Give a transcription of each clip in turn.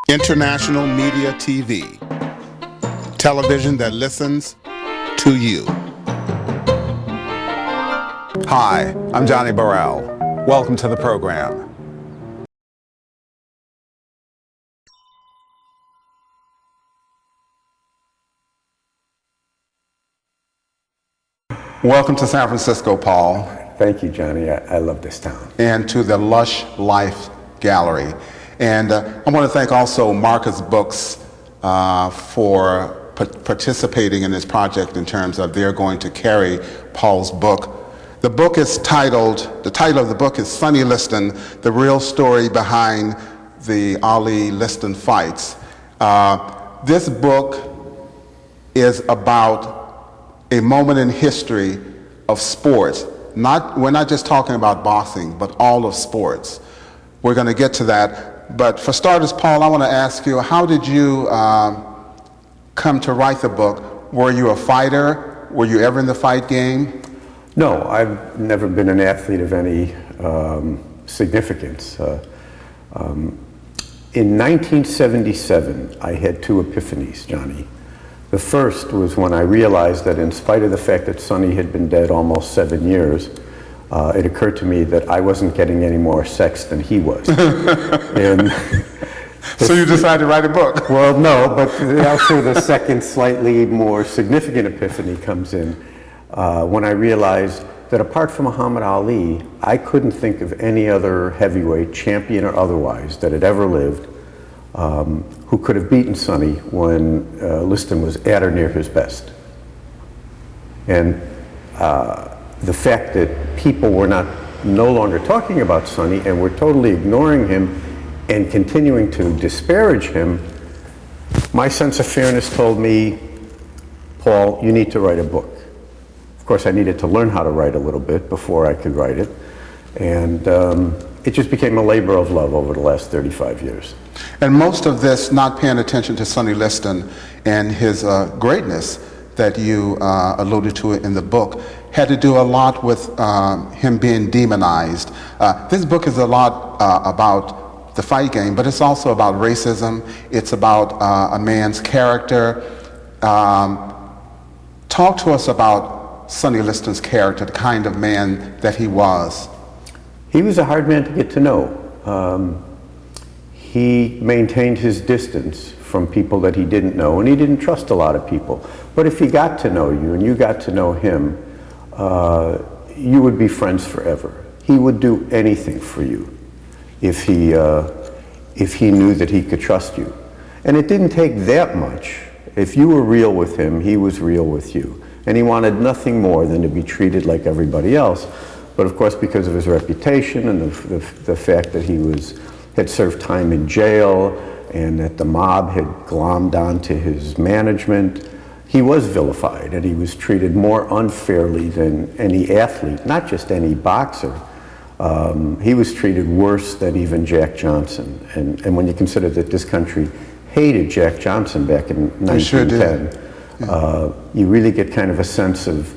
International Media TV. Television that listens to you. Hi, I'm Johnnie Burrell. Welcome to the program. Welcome to San Francisco, Paul. Thank you, Johnny. I love this town. And to the Lush Life Gallery. And I want to thank also Marcus Books for participating in this project in terms of they're going to carry Paul's book. The book is the title of the book is Sonny Liston, The Real Story Behind the Ali-Liston Fights. This book is about a moment in history of sports. We're not just talking about boxing, but all of sports. We're going to get to that. But for starters, Paul, I want to ask you, how did you come to write the book? Were you a fighter? Were you ever in the fight game? No, I've never been an athlete of any significance. In 1977, I had two epiphanies, Johnny. The first was when I realized that in spite of the fact that Sonny had been dead almost 7 years, it occurred to me that I wasn't getting any more sex than he was. And so you decided to write a book? Well, no, but also the second slightly more significant epiphany comes in when I realized that apart from Muhammad Ali, I couldn't think of any other heavyweight, champion or otherwise, that had ever lived who could have beaten Sonny when Liston was at or near his best. And the fact that people were no longer talking about Sonny and were totally ignoring him and continuing to disparage him, my sense of fairness told me, Paul, you need to write a book. Of course, I needed to learn how to write a little bit before I could write it. And it just became a labor of love over the last 35 years. And most of this, not paying attention to Sonny Liston and his greatness that you alluded to in the book, had to do a lot with him being demonized. This book is a lot about the fight game, but it's also about racism. It's about a man's character. Talk to us about Sonny Liston's character, the kind of man that he was. He was a hard man to get to know. He maintained his distance from people that he didn't know, and he didn't trust a lot of people. But if he got to know you and you got to know him, you would be friends forever. He would do anything for you if he knew that he could trust you. And it didn't take that much. If you were real with him, he was real with you. And he wanted nothing more than to be treated like everybody else. But of course, because of his reputation and the fact that he had served time in jail and that the mob had glommed onto his management, he was vilified and he was treated more unfairly than any athlete, not just any boxer. He was treated worse than even Jack Johnson. And when you consider that this country hated Jack Johnson back in 1910, sure did. Yeah. You really get kind of a sense of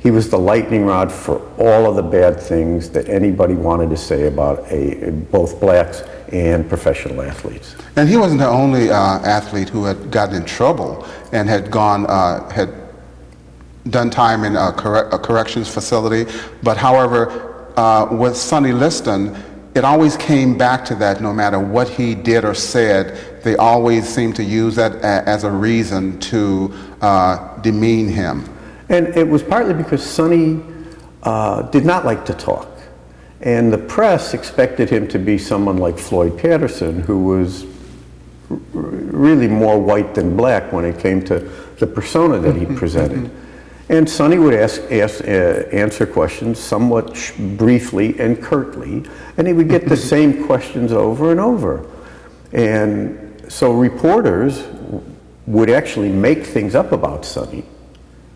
he was the lightning rod for all of the bad things that anybody wanted to say about both blacks and professional athletes. And he wasn't the only athlete who had gotten in trouble and had done time in a corrections facility. But however, with Sonny Liston, it always came back to that. No matter what he did or said, they always seemed to use that as a reason to demean him. And it was partly because Sonny did not like to talk. And the press expected him to be someone like Floyd Patterson, who was really more white than black when it came to the persona that he presented. And Sonny would answer questions somewhat briefly and curtly, and he would get the same questions over and over. And so reporters would actually make things up about Sonny,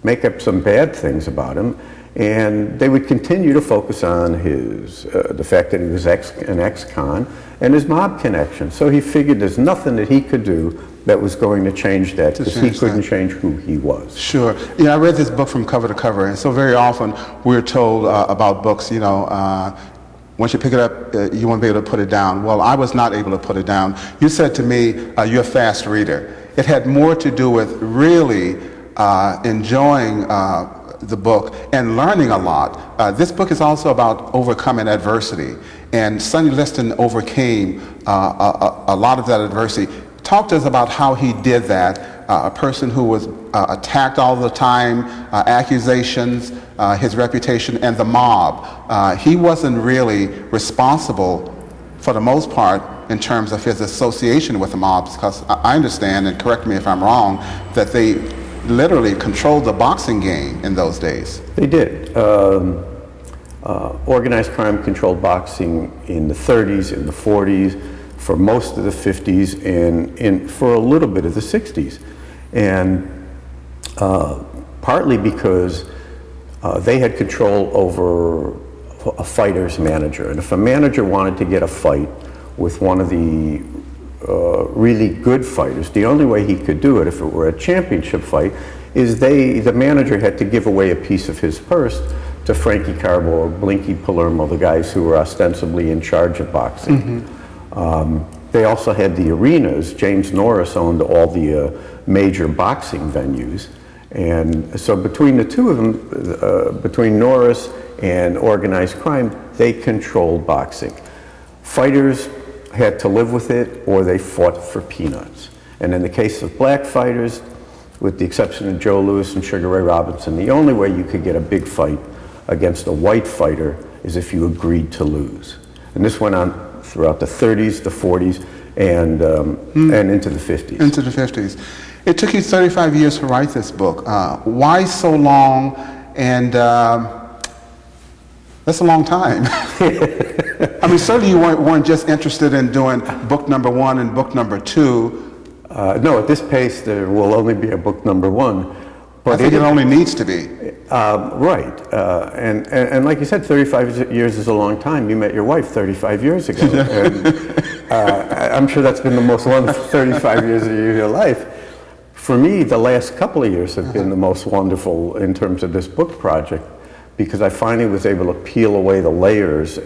make up some bad things about him, and they would continue to focus on the fact that he was an ex-con and his mob connection. So he figured there's nothing that he could do that was going to change that, because he couldn't change who he was. Sure. I read this book from cover to cover, and so very often we're told about books, once you pick it up, you won't be able to put it down. Well, I was not able to put it down. You said to me, you're a fast reader. It had more to do with really enjoying the book and learning a lot. This book is also about overcoming adversity. And Sonny Liston overcame a lot of that adversity. Talk to us about how he did that. A person who was attacked all the time, accusations, his reputation, and the mob. He wasn't really responsible for the most part in terms of his association with the mobs, because I understand, and correct me if I'm wrong, that they literally controlled the boxing game in those days. They did. Organized crime controlled boxing in the 30s, in the 40s, for most of the 50s, and for a little bit of the 60s. And partly because they had control over a fighter's manager. And if a manager wanted to get a fight with one of the really good fighters, the only way he could do it, if it were a championship fight, is the manager had to give away a piece of his purse to Frankie Carbo or Blinky Palermo, the guys who were ostensibly in charge of boxing. They also had the arenas. James Norris owned all the major boxing venues. And so between the two of them, between Norris and organized crime, they controlled boxing. Fighters had to live with it, or they fought for peanuts. And in the case of black fighters, with the exception of Joe Louis and Sugar Ray Robinson, the only way you could get a big fight against a white fighter is if you agreed to lose. And this went on throughout the 30s, the 40s, and into the 50s. Into the 50s. It took you 35 years to write this book. Why so long? And that's a long time. I mean, certainly you weren't just interested in doing book number 1 and book number 2. No, at this pace, there will only be a book number 1. But I think it only needs to be. Right. And like you said, 35 years is a long time. You met your wife 35 years ago. And I'm sure that's been the most wonderful 35 years of your life. For me, the last couple of years have been the most wonderful in terms of this book project, because I finally was able to peel away the layers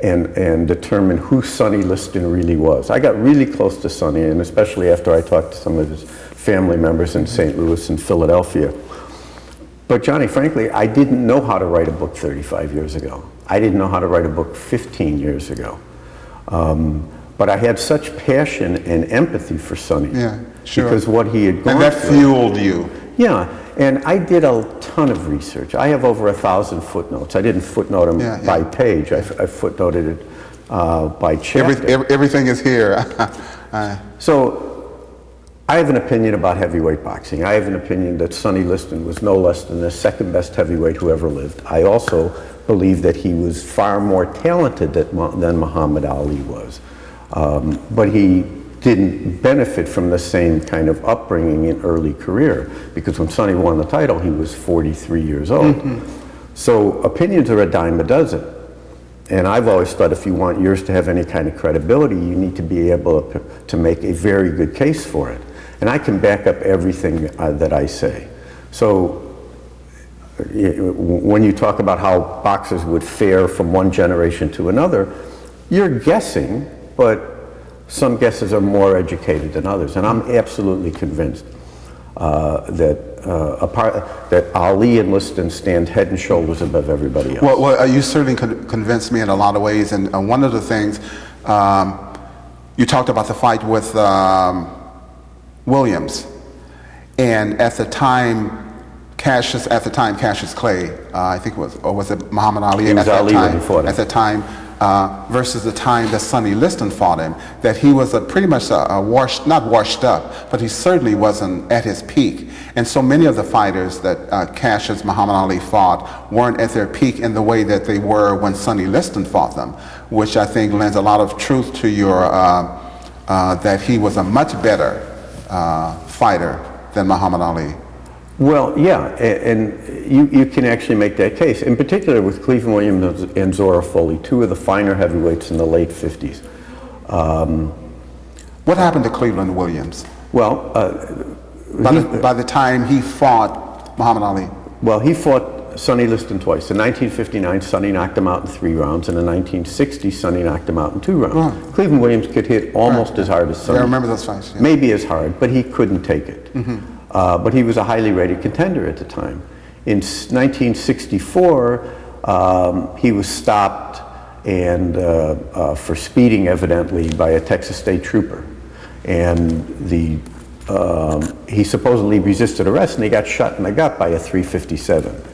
and determine who Sonny Liston really was. I got really close to Sonny, and especially after I talked to some of his family members in St. Louis and Philadelphia. But Johnny, frankly, I didn't know how to write a book 35 years ago. I didn't know how to write a book 15 years ago. But I had such passion and empathy for Sonny. Yeah, sure. Because what he had gone through. And that fueled you. Yeah, and I did a ton of research. I have over 1,000 footnotes. I didn't footnote them by page. I footnoted it by chapter. Everything is here. So I have an opinion about heavyweight boxing. I have an opinion that Sonny Liston was no less than the second best heavyweight who ever lived. I also believe that he was far more talented than Muhammad Ali was. But he didn't benefit from the same kind of upbringing in early career, because when Sonny won the title, he was 43 years old. So opinions are a dime a dozen. And I've always thought if you want yours to have any kind of credibility, you need to be able to make a very good case for it. And I can back up everything that I say. So when you talk about how boxers would fare from one generation to another, you're guessing, but some guesses are more educated than others. And I'm absolutely convinced that Ali and Liston stand head and shoulders above everybody else. Well, you certainly convinced me in a lot of ways. And one of the things, you talked about the fight with Williams. And at the time, Cassius Clay, I think it was, or was it Muhammad Ali? It was Ali when he fought him. At the time, versus the time that Sonny Liston fought him, that he was pretty much not washed up, but he certainly wasn't at his peak. And so many of the fighters that Cassius Muhammad Ali fought weren't at their peak in the way that they were when Sonny Liston fought them, which I think lends a lot of truth to your, that he was a much better fighter than Muhammad Ali. Well, yeah, and you can actually make that case, in particular with Cleveland Williams and Zora Foley, two of the finer heavyweights in the late 50s. What happened to Cleveland Williams? Well, by the time he fought Muhammad Ali? Well, he fought Sonny Liston twice. In 1959, Sonny knocked him out in 3 rounds, and in 1960, Sonny knocked him out in 2 rounds. Right. Cleveland Williams could hit almost as hard as Sonny. Yeah, I remember those fights. Yeah. Maybe as hard, but he couldn't take it. But he was a highly rated contender at the time. In 1964, he was stopped and for speeding, evidently, by a Texas state trooper. And he supposedly resisted arrest, and he got shot in the gut by a .357.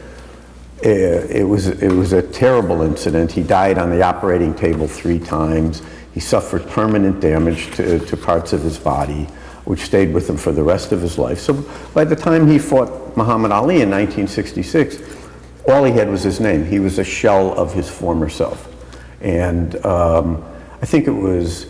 It was a terrible incident. He died on the operating table 3 times. He suffered permanent damage to parts of his body, which stayed with him for the rest of his life. So by the time he fought Muhammad Ali in 1966, all he had was his name. He was a shell of his former self. And I think it was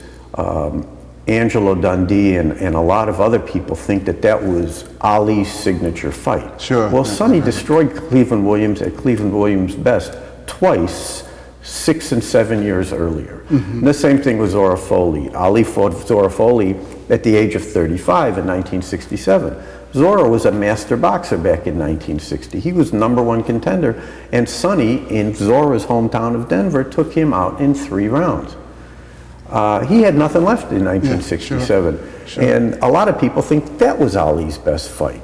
Angelo Dundee and a lot of other people think that was Ali's signature fight. Sure. Well, Sonny destroyed Cleveland Williams at Cleveland Williams' best twice, 6 and 7 years earlier. And the same thing with Zora Foley. Ali fought Zora Foley at the age of 35 in 1967. Zora was a master boxer back in 1960. He was #1 contender, and Sonny, in Zora's hometown of Denver, took him out in 3 rounds. He had nothing left in 1967. Yeah, sure. And a lot of people think that was Ali's best fight.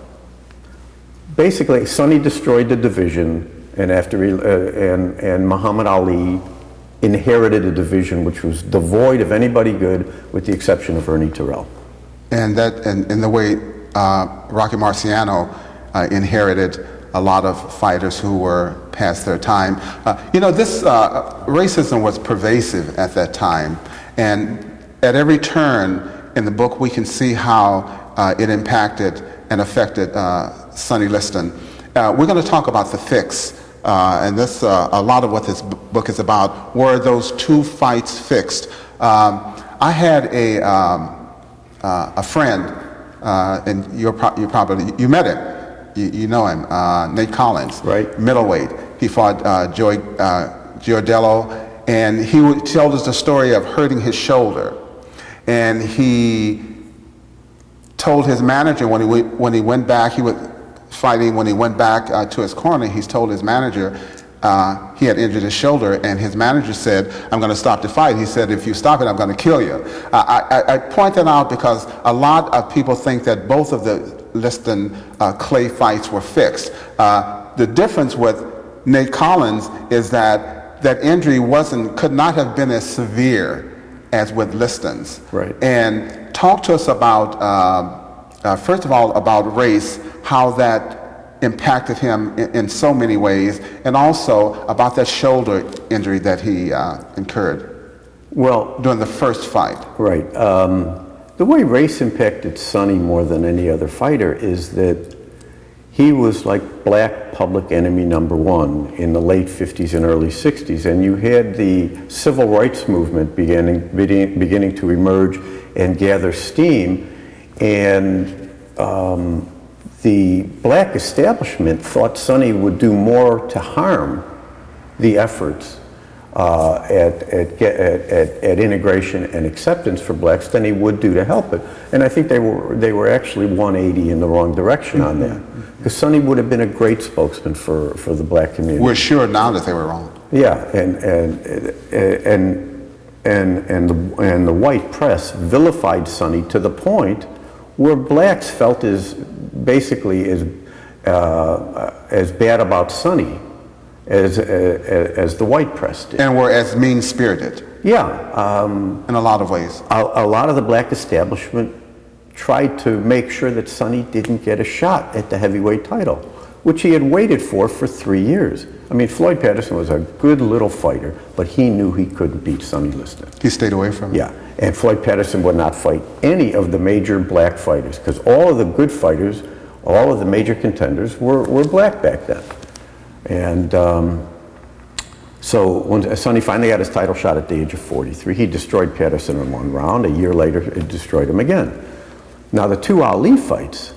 Basically, Sonny destroyed the division, and and Muhammad Ali inherited a division which was devoid of anybody good, with the exception of Ernie Terrell. And the way Rocky Marciano inherited a lot of fighters who were past their time. This racism was pervasive at that time, and at every turn in the book we can see how it impacted and affected Sonny Liston. We're going to talk about the fix, and this a lot of what this book is about. Were those 2 fights fixed? I had a friend, and you met him. You know him, Nate Collins, right? Middleweight. He fought Giardello, and he told us the story of hurting his shoulder, and he told his manager when he went back, he was fighting. When he went back to his corner, he told his manager he had injured his shoulder, and his manager said, "I'm going to stop the fight." He said, "If you stop it, I'm going to kill you." I point that out because a lot of people think that both of the Liston Clay fights were fixed. The difference with Nate Collins is that injury could not have been as severe as with Liston's. Right. And talk to us about first of all about race, how that impacted him in so many ways, and also about that shoulder injury that he incurred. Well, during the first fight. Right. The way race impacted Sonny more than any other fighter is that he was like black public enemy #1 in the late 50s and early 60s, and you had the civil rights movement beginning to emerge and gather steam, and the black establishment thought Sonny would do more to harm the efforts at integration and acceptance for blacks than he would do to help it. And I think they were actually 180 in the wrong direction on that, because Sonny would have been a great spokesman for the black community. We're sure now that they were wrong. Yeah, and the white press vilified Sonny to the point where blacks felt basically as bad about Sonny as the white press did. And were as mean-spirited. Yeah. In a lot of ways. A lot of the black establishment tried to make sure that Sonny didn't get a shot at the heavyweight title, which he had waited for 3 years. I mean, Floyd Patterson was a good little fighter, but he knew he couldn't beat Sonny Liston. He stayed away from it. Yeah, and Floyd Patterson would not fight any of the major black fighters, because all of the good fighters, all of the major contenders were black back then. And so when Sonny finally got his title shot at the age of 43, he destroyed Patterson in 1 round. A year later, it destroyed him again. Now, the 2 Ali fights,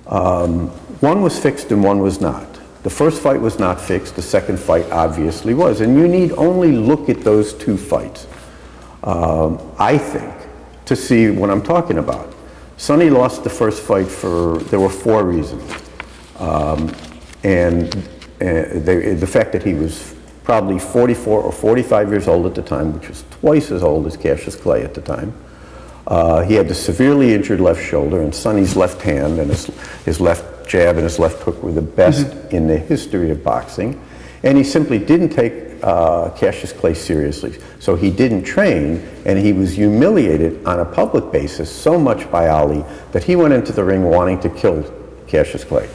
one was fixed and one was not. The first fight was not fixed. The second fight obviously was. And you need only look at those 2 fights, I think, to see what I'm talking about. Sonny lost the first fight there were 4 reasons. And the fact that he was probably 44 or 45 years old at the time, which was twice as old as Cassius Clay at the time. He had the severely injured left shoulder, and Sonny's left hand and his left jab and his left hook were the best in the history of boxing. And he simply didn't take Cassius Clay seriously. So he didn't train, and he was humiliated on a public basis so much by Ali that he went into the ring wanting to kill Cassius Clay.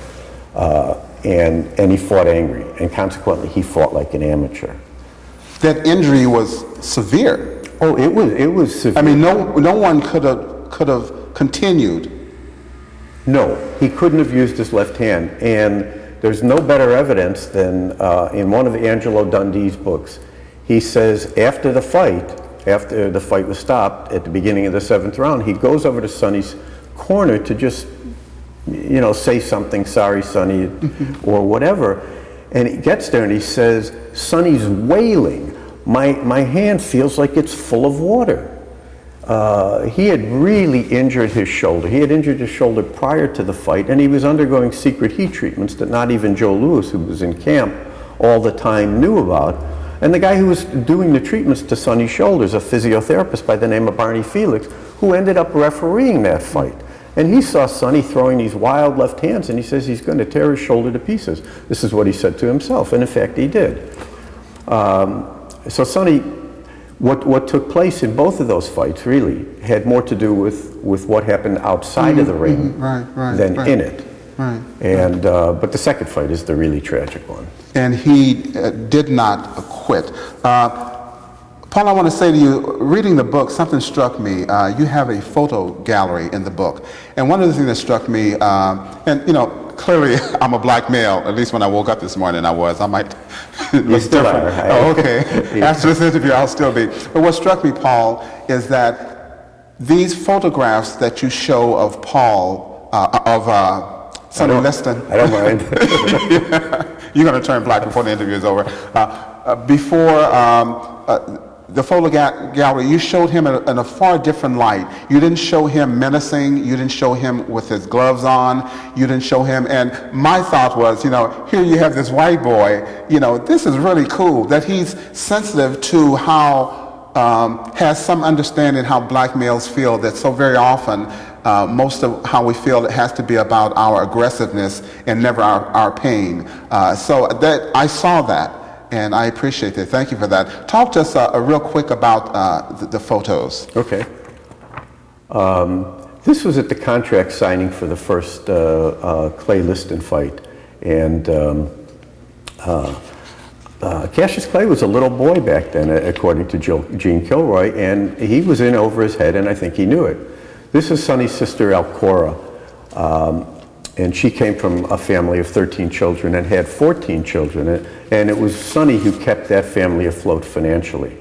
And he fought angry, and consequently he fought like an amateur. That injury was severe. Oh, it was severe. I mean, no one could have continued. No, he couldn't have used his left hand, and there's no better evidence than in one of Angelo Dundee's books. He says after the fight was stopped at the beginning of the 7th round, he goes over to Sonny's corner to just, say something, sorry, Sonny, or whatever. And he gets there and he says, Sonny's wailing. My hand feels like it's full of water. He had really injured his shoulder. He had injured his shoulder prior to the fight, and he was undergoing secret heat treatments that not even Joe Louis, who was in camp all the time, knew about. And the guy who was doing the treatments to Sonny's shoulders, a physiotherapist by the name of Barney Felix, who ended up refereeing that fight. And he saw Sonny throwing these wild left hands, and he says he's going to tear his shoulder to pieces. This is what he said to himself, and in fact he did. So Sonny, what took place in both of those fights really had more to do with what happened outside of the ring than in it. Right. And but the second fight is the really tragic one. And he did not quit. Paul, I want to say to you, reading the book, something struck me. You have a photo gallery in the book. And one of the things that struck me, clearly I'm a black male, at least when I woke up this morning I was. I might look still different. Are. Oh, okay. After this interview, I'll still be. But what struck me, Paul, is that these photographs that you show of Paul, Sonny Liston. I don't mind. You're going to turn black before the interview is over. The photo gallery, you showed him in a far different light. You didn't show him menacing. You didn't show him with his gloves on. You didn't show him. And my thought was, here you have this white boy. This is really cool that he's sensitive to how, has some understanding how black males feel, that so very often most of how we feel it has to be about our aggressiveness and never our pain. So that I saw that. And I appreciate that. Thank you for that. Talk to us real quick about the photos. Okay. This was at the contract signing for the first Clay-Liston fight. And Cassius Clay was a little boy back then, according to Gene Kilroy, and he was in over his head, and I think he knew it. This is Sonny's sister, Alcora. And she came from a family of 13 children and had 14 children, and it was Sonny who kept that family afloat financially.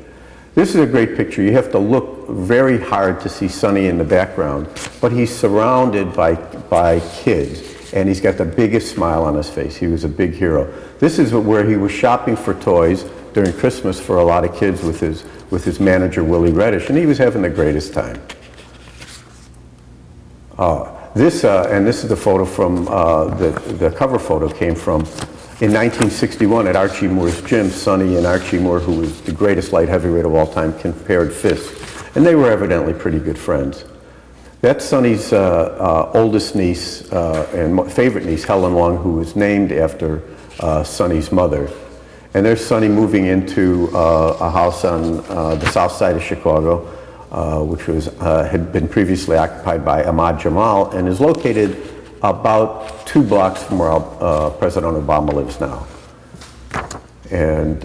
This is a great picture. You have to look very hard to see Sonny in the background, but he's surrounded by kids, and he's got the biggest smile on his face. He was a big hero. This is where he was shopping for toys during Christmas for a lot of kids with his manager, Willie Reddish, and he was having the greatest time. This is the photo from, the cover photo came from in 1961 at Archie Moore's gym. Sonny and Archie Moore, who was the greatest light heavyweight of all time, compared fists. And they were evidently pretty good friends. That's Sonny's oldest niece and favorite niece, Helen Long, who was named after Sonny's mother. And there's Sonny moving into a house on the south side of Chicago, which had been previously occupied by Ahmad Jamal and is located about 2 blocks from where President Obama lives now. And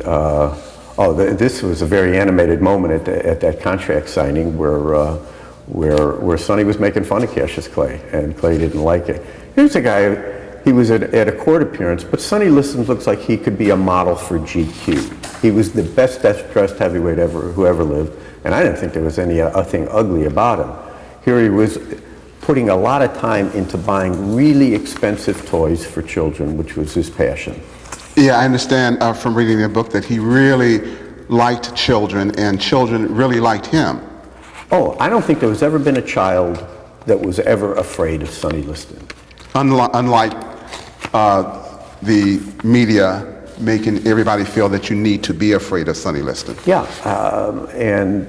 this was a very animated moment at that contract signing where Sonny was making fun of Cassius Clay, and Clay didn't like it. Here's a guy, he was at a court appearance, but Sonny Liston looks like he could be a model for GQ. He was the best dressed heavyweight who ever lived. And I didn't think there was anything ugly about him. Here he was putting a lot of time into buying really expensive toys for children, which was his passion. Yeah, I understand from reading the book that he really liked children, and children really liked him. Oh, I don't think there was ever been a child that was ever afraid of Sonny Liston. Unlike the media making everybody feel that you need to be afraid of Sonny Liston. Yeah, and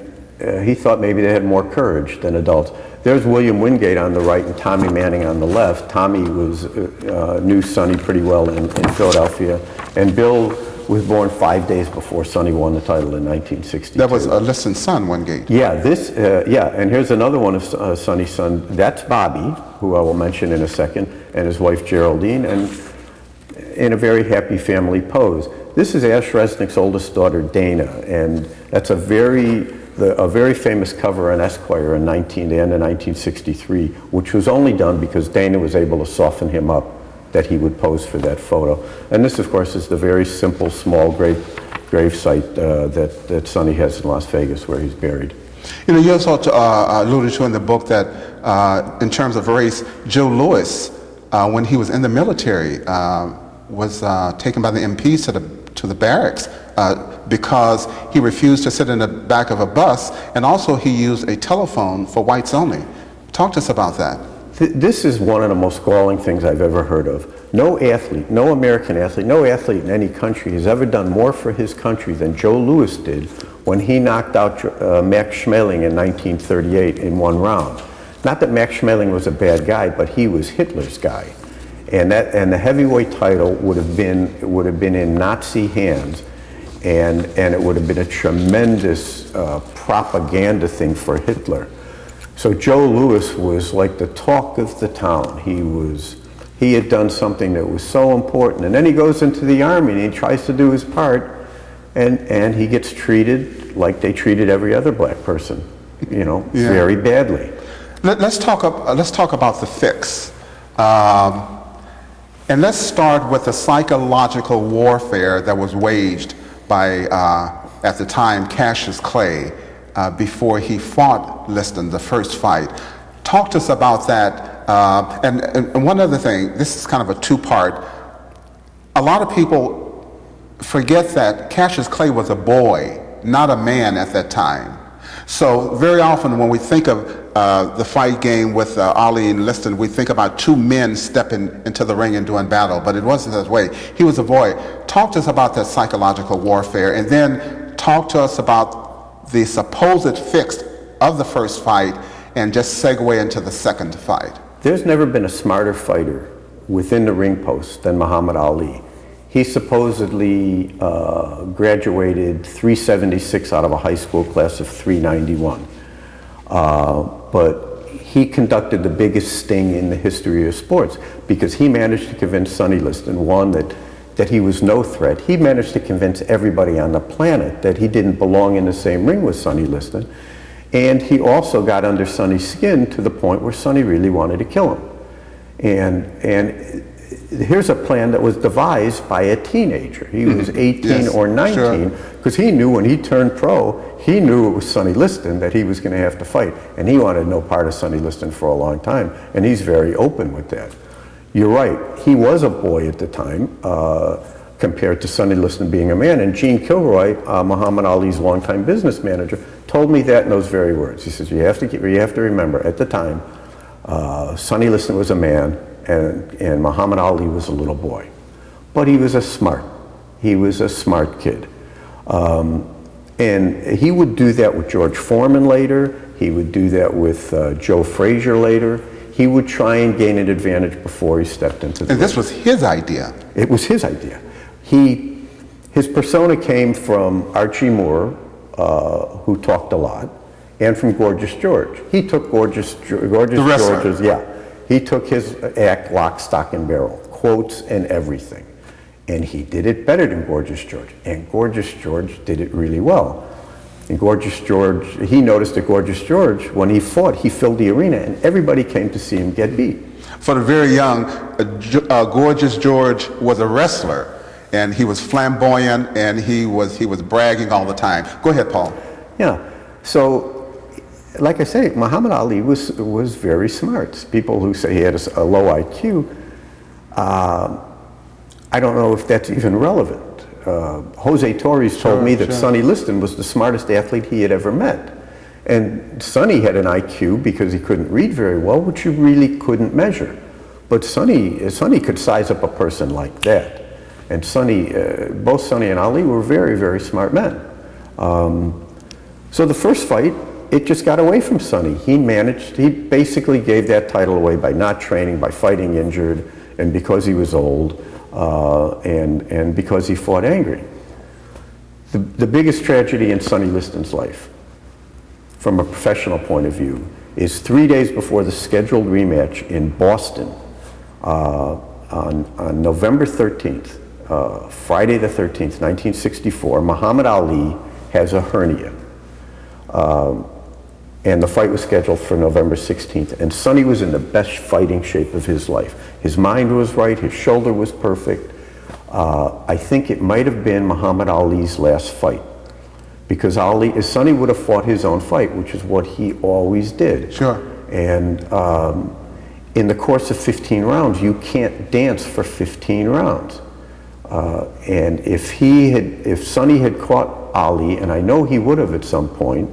he thought maybe they had more courage than adults. There's William Wingate on the right and Tommy Manning on the left. Tommy knew Sonny pretty well in Philadelphia, and Bill was born 5 days before Sonny won the title in 1962. That was Liston's son, Wingate. Yeah, and here's another one of Sonny's son. That's Bobby, who I will mention in a second, and his wife Geraldine, and in a very happy family pose. This is Ash Resnick's oldest daughter, Dana, and that's a very famous cover in Esquire in the end of 1963, which was only done because Dana was able to soften him up that he would pose for that photo. And this, of course, is the very simple, small grave site that Sonny has in Las Vegas, where he's buried. You know, you also alluded to in the book that in terms of race, Joe Louis, when he was in the military, was taken by the MPs to the barracks because he refused to sit in the back of a bus, and also he used a telephone for whites only. Talk to us about that. This is one of the most galling things I've ever heard of. No athlete, no American athlete, no athlete in any country has ever done more for his country than Joe Louis did when he knocked out Max Schmeling in 1938 in one round. Not that Max Schmeling was a bad guy, but he was Hitler's guy. And the heavyweight title would have been in Nazi hands, and it would have been a tremendous propaganda thing for Hitler. So Joe Louis was like the talk of the town. He had done something that was so important, and then he goes into the army and he tries to do his part, and he gets treated like they treated every other black person, very badly. Let's talk about the fix. And let's start with the psychological warfare that was waged by, at the time, Cassius Clay, before he fought Liston, the first fight. Talk to us about that. And one other thing, this is kind of a two-part. A lot of people forget that Cassius Clay was a boy, not a man at that time. So very often when we think of the fight game with Ali and Liston, we think about two men stepping into the ring and doing battle, but it wasn't that way. He was a boy. Talk to us about that psychological warfare, and then talk to us about the supposed fix of the first fight, and just segue into the second fight. There's never been a smarter fighter within the ring post than Muhammad Ali. He supposedly graduated 376 out of a high school class of 391. But he conducted the biggest sting in the history of sports because he managed to convince Sonny Liston, one, that he was no threat. He managed to convince everybody on the planet that he didn't belong in the same ring with Sonny Liston. And he also got under Sonny's skin to the point where Sonny really wanted to kill him. And here's a plan that was devised by a teenager. He was 18 or 19, because he knew when he turned pro, he knew it was Sonny Liston that he was going to have to fight. And he wanted no part of Sonny Liston for a long time. And he's very open with that. You're right, he was a boy at the time, compared to Sonny Liston being a man. And Gene Kilroy, Muhammad Ali's longtime business manager, told me that in those very words. He says, you have to remember, at the time, Sonny Liston was a man, and Muhammad Ali was a little boy. But he was a smart kid. And he would do that with George Foreman later. He would do that with Joe Frazier later. He would try and gain an advantage before he stepped into the ring. And this was his idea. It was his idea. His persona came from Archie Moore, who talked a lot, and from Gorgeous George. He took Gorgeous George's, he took his act lock, stock, and barrel, quotes and everything. And he did it better than Gorgeous George. And Gorgeous George did it really well. And Gorgeous George, he noticed that Gorgeous George, when he fought, he filled the arena, and everybody came to see him get beat. For the very young, Gorgeous George was a wrestler, and he was flamboyant, and he was bragging all the time. Go ahead, Paul. Yeah. So, like I say, Muhammad Ali was very smart. People who say he had a low IQ, I don't know if that's even relevant. Jose Torres told me that Sonny Liston was the smartest athlete he had ever met. And Sonny had an IQ because he couldn't read very well, which you really couldn't measure. But Sonny could size up a person like that. And both Sonny and Ali were very, very smart men. So the first fight, it just got away from Sonny. He basically gave that title away by not training, by fighting injured, and because he was old, and because he fought angry. The biggest tragedy in Sonny Liston's life, from a professional point of view, is 3 days before the scheduled rematch in Boston, on November 13th, Friday the 13th, 1964, Muhammad Ali has a hernia. And the fight was scheduled for November 16th. And Sonny was in the best fighting shape of his life. His mind was right, his shoulder was perfect. I think it might have been Muhammad Ali's last fight. Because Sonny would have fought his own fight, which is what he always did. Sure. And in the course of 15 rounds, you can't dance for 15 rounds. And if Sonny had caught Ali, and I know he would have at some point,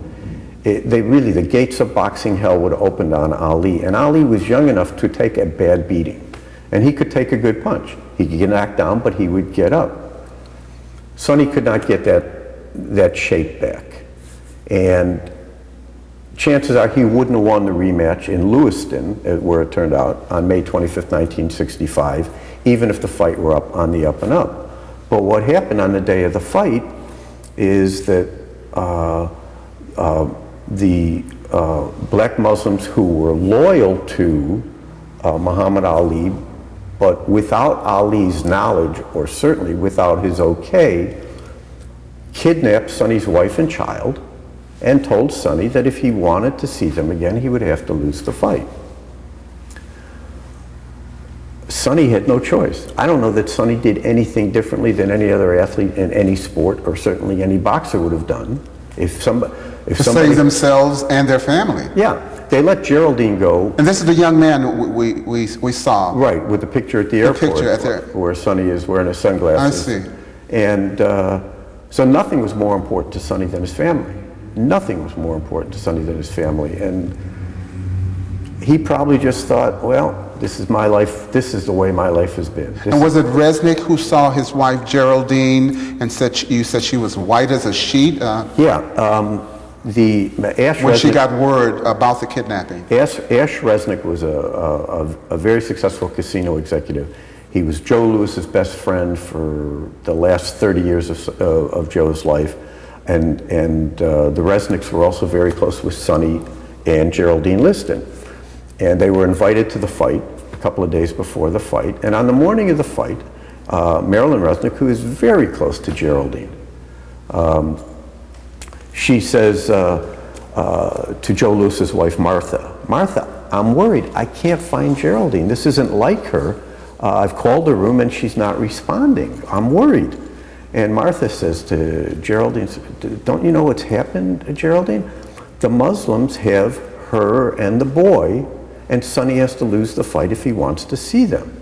the gates of boxing hell would have opened on Ali. And Ali was young enough to take a bad beating. And he could take a good punch. He could get knocked down, but he would get up. Sonny could not get that shape back. And chances are he wouldn't have won the rematch in Lewiston, where it turned out, on May 25th, 1965, even if the fight were on the up and up. But what happened on the day of the fight is that the black Muslims who were loyal to Muhammad Ali, but without Ali's knowledge, or certainly without his okay, kidnapped Sonny's wife and child and told Sonny that if he wanted to see them again, he would have to lose the fight. Sonny had no choice. I don't know that Sonny did anything differently than any other athlete in any sport, or certainly any boxer would have done. If somebody save themselves and their family. Yeah, they let Geraldine go. And this is the young man we saw. Right, with the picture at the airport, where Sonny is wearing his sunglasses. I see. And so nothing was more important to Sonny than his family. Nothing was more important to Sonny than his family. And he probably just thought, well, this is my life. This is the way my life has been. And was it Resnick who saw his wife Geraldine and you said she was white as a sheet? When she got word about the kidnapping. Ash Resnick was a very successful casino executive. He was Joe Lewis's best friend for the last 30 years of Joe's life, and the Resnicks were also very close with Sonny and Geraldine Liston. And they were invited to the fight a couple of days before the fight. And on the morning of the fight, Marilyn Resnick, who is very close to Geraldine, she says to Joe Lewis's wife, Martha, I'm worried. I can't find Geraldine. This isn't like her. I've called her room and she's not responding. I'm worried. And Martha says to Geraldine, don't you know what's happened, Geraldine? The Muslims have her and the boy, and Sonny has to lose the fight if he wants to see them.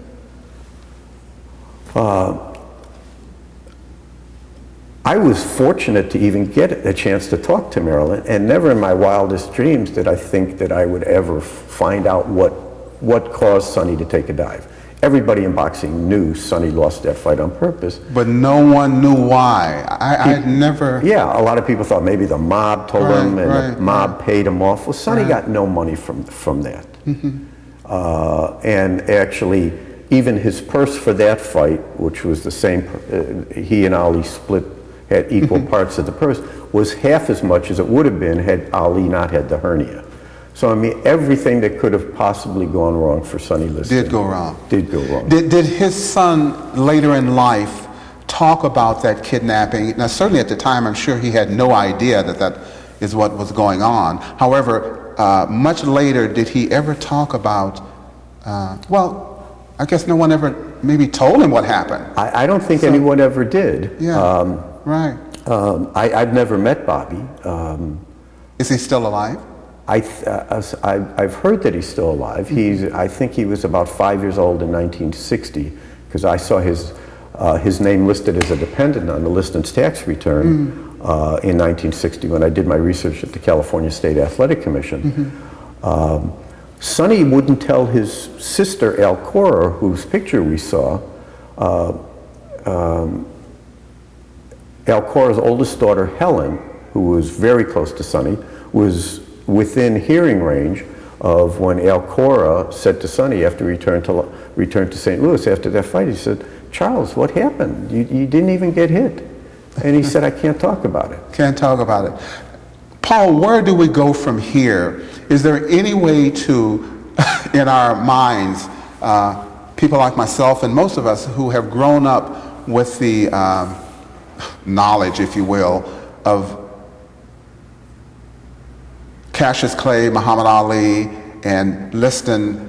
I was fortunate to even get a chance to talk to Marilyn, and never in my wildest dreams did I think that I would ever find out what caused Sonny to take a dive. Everybody in boxing knew Sonny lost that fight on purpose. But no one knew why. I never... Yeah, a lot of people thought maybe the mob told him, and the mob paid him off. Well, Sonny got no money from that. Mm-hmm. And actually, even his purse for that fight, which was the same, he and Ali had equal parts of the purse, was half as much as it would have been had Ali not had the hernia. So, I mean, everything that could have possibly gone wrong for Sonny Liston did go wrong. Did go wrong. Did his son later in life talk about that kidnapping? Now, certainly at the time, I'm sure he had no idea that is what was going on. However, much later, did he ever talk about, well, I guess no one ever maybe told him what happened. I don't think anyone ever did. Yeah, right. I've never met Bobby. Is he still alive? I've heard that he's still alive. I think he was about 5 years old in 1960, because I saw his name listed as a dependent on the Liston's tax return in 1960 when I did my research at the California State Athletic Commission. Sonny wouldn't tell his sister, Alcora, whose picture we saw. Alcora's oldest daughter, Helen, who was very close to Sonny, was within hearing range of when Alcora said to Sonny after he returned to St. Louis after that fight, he said, "Charles, what happened? You didn't even get hit." And he said, "I can't talk about it." Can't talk about it. Paul, where do we go from here? Is there any way to, in our minds, people like myself and most of us who have grown up with the knowledge, if you will, of Cassius Clay, Muhammad Ali, and Liston,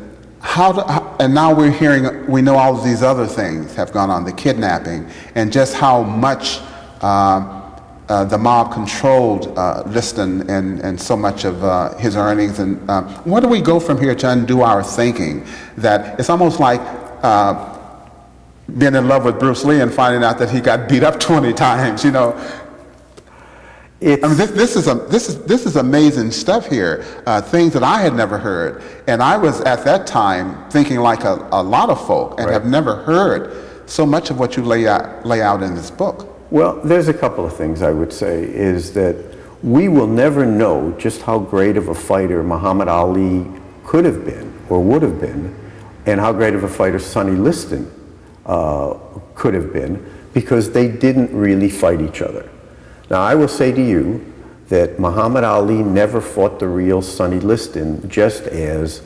and now we know all of these other things have gone on, the kidnapping, and just how much the mob controlled Liston and so much of his earnings. And where do we go from here to undo our thinking? That it's almost like being in love with Bruce Lee and finding out that he got beat up 20 times, you know. I mean, this is amazing stuff here, things that I had never heard. And I was at that time thinking like a lot of folk and have never heard so much of what you lay out in this book. Well, there's a couple of things I would say is that we will never know just how great of a fighter Muhammad Ali could have been or would have been, and how great of a fighter Sonny Liston could have been, because they didn't really fight each other. Now, I will say to you that Muhammad Ali never fought the real Sonny Liston, just as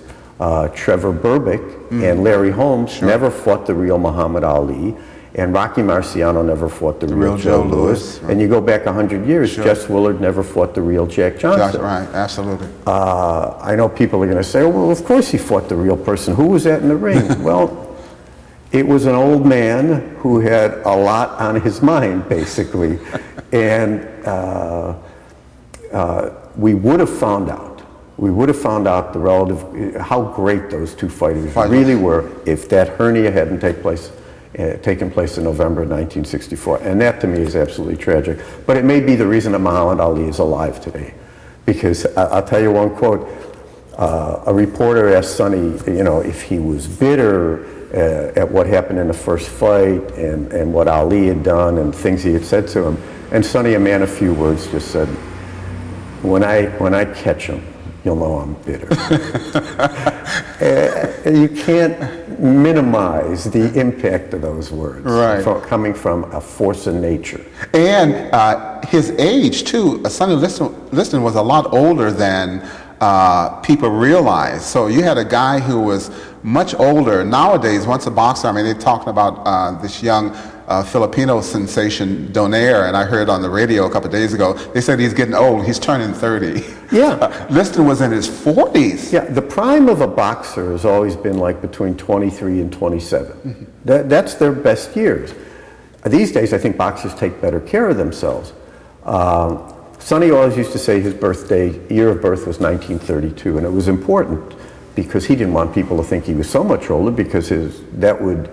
Trevor Berbick and Larry Holmes never fought the real Muhammad Ali, and Rocky Marciano never fought the real Joe Louis. Right. And you go back 100 years, Jess Willard never fought the real Jack Johnson. Right, absolutely. I know people are going to say, oh, well, of course he fought the real person. Who was that in the ring? Well, it was an old man who had a lot on his mind, basically. And we would have found out. We would have found out the relative, how great those two fighters really were if that hernia hadn't taken place in November of 1964. And that to me is absolutely tragic. But it may be the reason that Muhammad Ali is alive today. Because I'll tell you one quote. A reporter asked Sonny, you know, if he was bitter at what happened in the first fight and what Ali had done and things he had said to him. And Sonny, a man of few words, just said, when I catch him, you'll know I'm bitter. You can't minimize the impact of those words, coming from a force of nature. And his age, too. Sonny Liston was a lot older than people realize. So you had a guy who was much older. Nowadays, once a boxer, I mean, they're talking about this young Filipino sensation, Donaire, and I heard on the radio a couple of days ago, they said he's getting old, he's turning 30. Yeah. Liston was in his 40s. Yeah, the prime of a boxer has always been like between 23 and 27. Mm-hmm. That's their best years. These days, I think boxers take better care of themselves. Sonny always used to say his year of birth was 1932, and it was important because he didn't want people to think he was so much older, because that would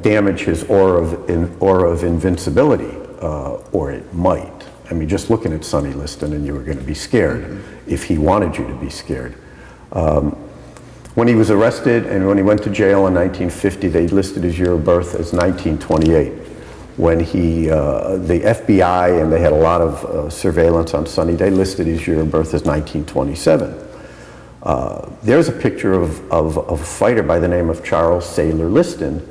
damage his aura of invincibility, or it might. I mean, just looking at Sonny Liston, and you were going to be scared if he wanted you to be scared. When he was arrested and when he went to jail in 1950, they listed his year of birth as 1928. When the FBI, and they had a lot of surveillance on Sonny, they listed his year of birth as 1927. There's a picture of a fighter by the name of Charles Sailor Liston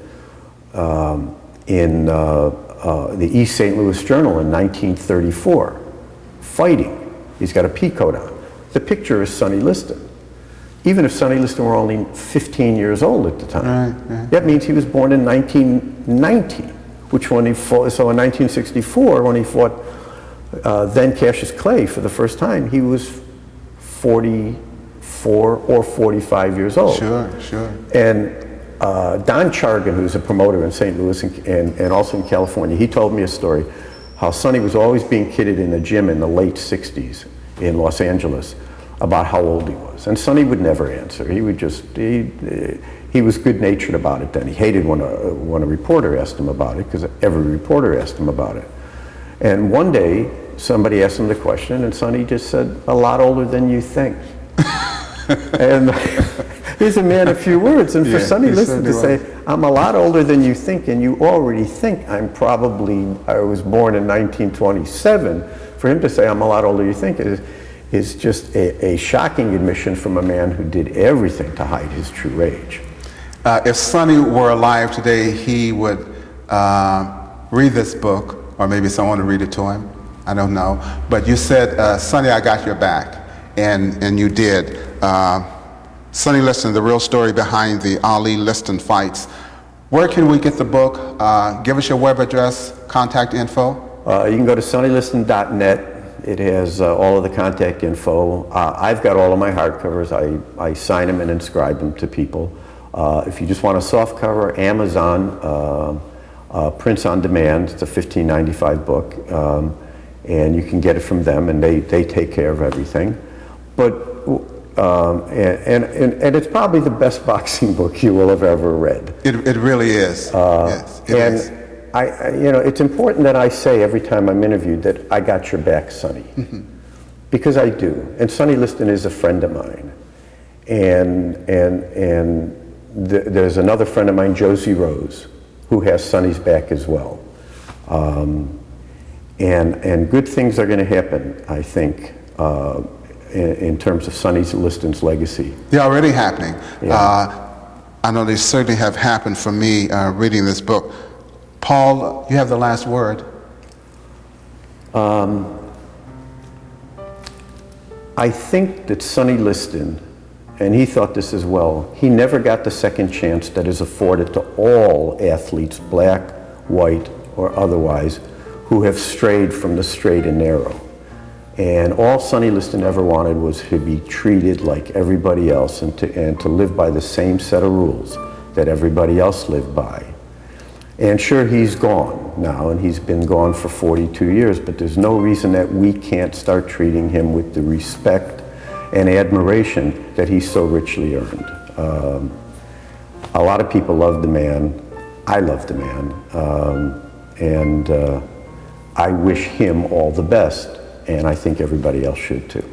in the East St. Louis Journal in 1934, fighting. He's got a pea coat on. The picture is Sonny Liston. Even if Sonny Liston were only 15 years old at the time. That means he was born in 1919, which when he fought, so in 1964, when he fought then Cassius Clay for the first time, he was 44 or 45 years old. Sure. And Don Chargan, who's a promoter in St. Louis and also in California, he told me a story how Sonny was always being kidded in the gym in the late 60s in Los Angeles about how old he was. And Sonny would never answer. He would just, he was good-natured about it then. He hated when a reporter asked him about it, because every reporter asked him about it. And one day, somebody asked him the question, and Sonny just said, a lot older than you think. And he's a man of few words. And for Sonny Liston to say, I'm a lot older than you think, and you already think I was born in 1927, for him to say I'm a lot older than you think is just a shocking admission from a man who did everything to hide his true age. If Sonny were alive today, he would read this book, or maybe someone would read it to him. I don't know. But you said, Sonny, I got your back. And you did. Sonny Liston, the real story behind the Ali-Liston fights. Where can we get the book? Give us your web address, contact info. You can go to sonnyliston.net. It has all of the contact info. I've got all of my hardcovers. I sign them and inscribe them to people. If you just want a soft cover, Amazon, prints on demand. It's a $15.95 book, and you can get it from them, and they take care of everything. But and it's probably the best boxing book you will have ever read. It really is. Yes, it is. It's important that I say every time I'm interviewed that I got your back, Sonny, because I do. And Sonny Liston is a friend of mine, and there's another friend of mine, Josie Rose, who has Sonny's back as well. And good things are going to happen, I think, in terms of Sonny Liston's legacy. They're already happening. Yeah. I know they certainly have happened for me reading this book. Paul, you have the last word. I think that Sonny Liston, and he thought this as well, he never got the second chance that is afforded to all athletes, black, white, or otherwise, who have strayed from the straight and narrow. And all Sonny Liston ever wanted was to be treated like everybody else and to live by the same set of rules that everybody else lived by. And sure, he's gone now, and he's been gone for 42 years, but there's no reason that we can't start treating him with the respect and admiration that he so richly earned. A lot of people love the man. I love the man. And I wish him all the best. And I think everybody else should too.